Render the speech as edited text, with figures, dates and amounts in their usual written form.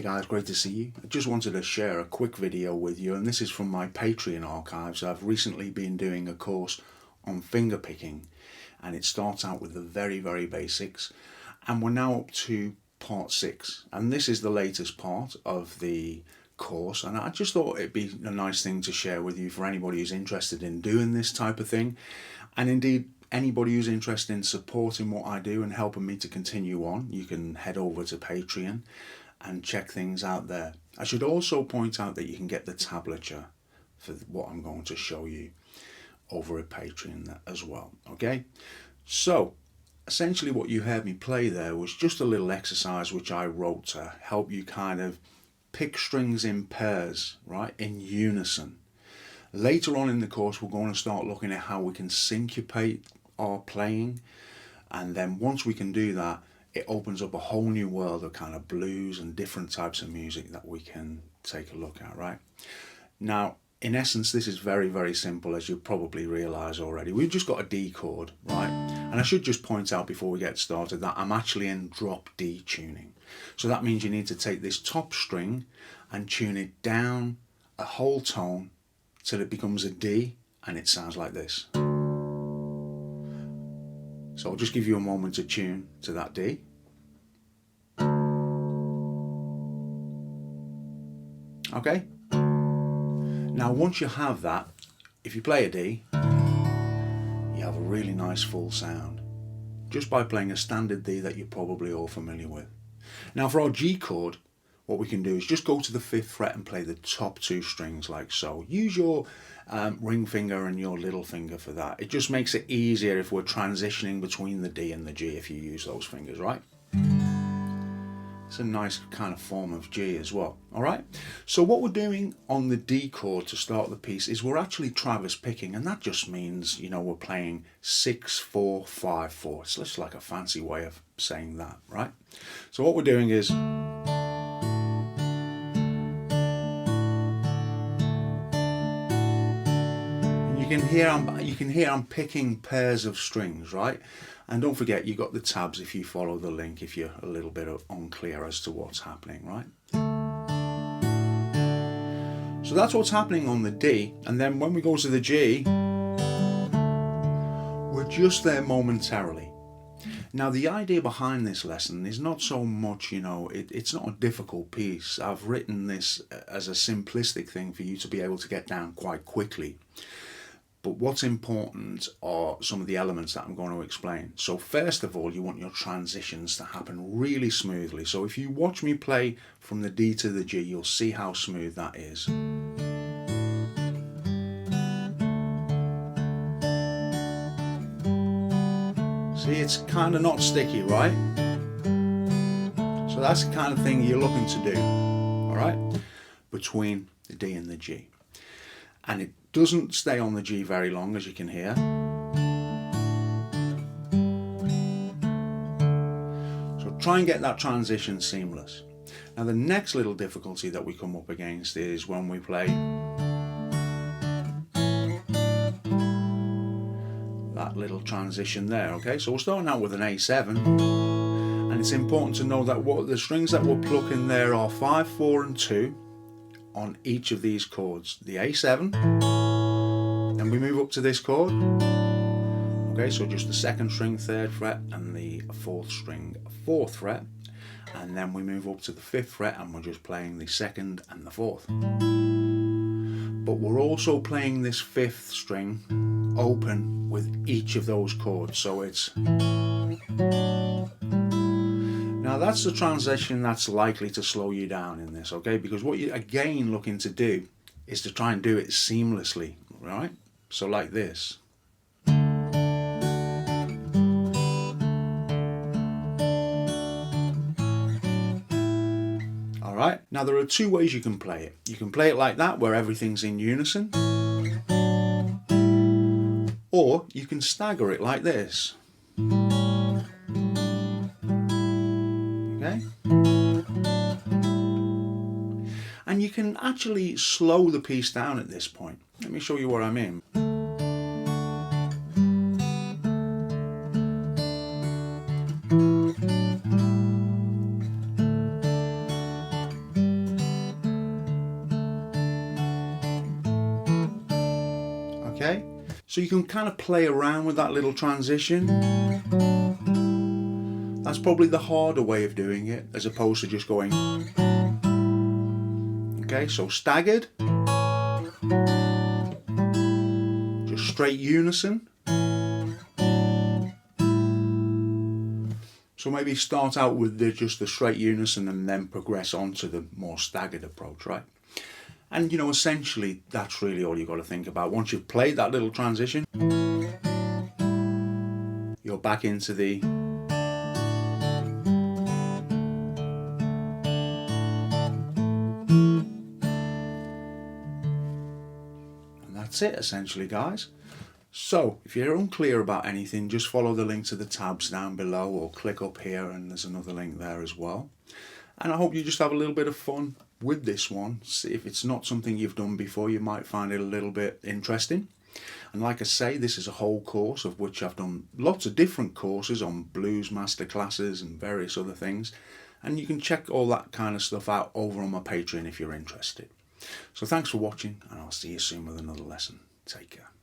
guys, great to see you. I just wanted to share a quick video with you, and this is from my Patreon archives. I've recently been doing a course on fingerpicking, and it starts out with the very basics, and we're now up to part 6, and this is the latest part of the course, and I just thought it'd be a nice thing to share with you for anybody who's interested in doing this type of thing, and indeed anybody who's interested in supporting what I do and helping me to continue on. You can head over to Patreon and check things out there. I should also point out that you can get the tablature for what I'm going to show you over at Patreon as well. Okay, so essentially what you heard me play there was just a little exercise which I wrote to help you kind of pick strings in pairs, right, in unison. Later on in the course we're going to start looking at how we can syncopate our playing, and then once we can do that, it opens up a whole new world of kind of blues and different types of music that we can take a look at. Right now, in essence, this is very simple, as you probably realize already. We've just got a D chord, right? And I should just point out before we get started that I'm actually in drop D tuning. So that means you need to take this top string and tune it down a whole tone till it becomes a D, and it sounds like this. So I'll just give you a moment to tune to that D. Okay? Now once you have that, if you play a D, you have a really nice full sound, just by playing a standard D that you're probably all familiar with. Now for our G chord, what we can do is just go to the 5th fret and play the top 2 strings like so. Use your ring finger and your little finger for that. It just makes it easier if we're transitioning between the D and the G if you use those fingers, right? It's a nice kind of form of G as well. Alright, so what we're doing on the D chord to start the piece is we're actually Travis picking, and that just means, you know, we're playing 6-4-5-4. It's just like a fancy way of saying that, right? So what we're doing is, you can hear I'm picking pairs of strings, right? And don't forget, you got the tabs if you follow the link if you're a little bit unclear as to what's happening, right? So that's what's happening on the D, and then when we go to the G, we're just there momentarily. Now the idea behind this lesson is not so much, you know, it's not a difficult piece. I've written this as a simplistic thing for you to be able to get down quite quickly. But what's important are some of the elements that I'm going to explain. So first of all, you want your transitions to happen really smoothly. So if you watch me play from the D to the G, you'll see how smooth that is. See, it's kind of not sticky, right? So that's the kind of thing you're looking to do, all right, between the D and the G. And it doesn't stay on the G very long, as you can hear. So try and get that transition seamless. Now the next little difficulty that we come up against is when we play that little transition there, okay? So we're starting out with an A7, and it's important to know that what the strings that we're plucking there are 5, 4 and 2 on each of these chords. The A7, then we move up to this chord, okay, so just the 2nd string 3rd fret and the 4th string 4th fret, and then we move up to the 5th fret and we're just playing the 2nd and the 4th. But we're also playing this 5th string open with each of those chords, so it's, now that's the transition that's likely to slow you down in this, okay? Because what you're again looking to do is to try and do it seamlessly, right? So like this. Alright, now there are 2 ways you can play it. You can play it like that, where everything's in unison, or you can stagger it like this. Okay? And you can actually slow the piece down at this point. Let me show you what I mean. okay? So you can kind of play around with that little transition. That's probably the harder way of doing it, as opposed to just going. Okay, so staggered, just straight unison. So maybe start out with just the straight unison and then progress on to the more staggered approach, right? And you know, essentially that's really all you've got to think about. Once you've played that little transition, you're back into the that's it essentially, guys. So if you're unclear about anything, just follow the link to the tabs down below or click up here and there's another link there as well. And I hope you just have a little bit of fun with this one. See if it's not something you've done before, you might find it a little bit interesting. And like I say, this is a whole course of which I've done lots of different courses on blues masterclasses and various other things. And you can check all that kind of stuff out over on my Patreon if you're interested. So thanks for watching, and I'll see you soon with another lesson. Take care.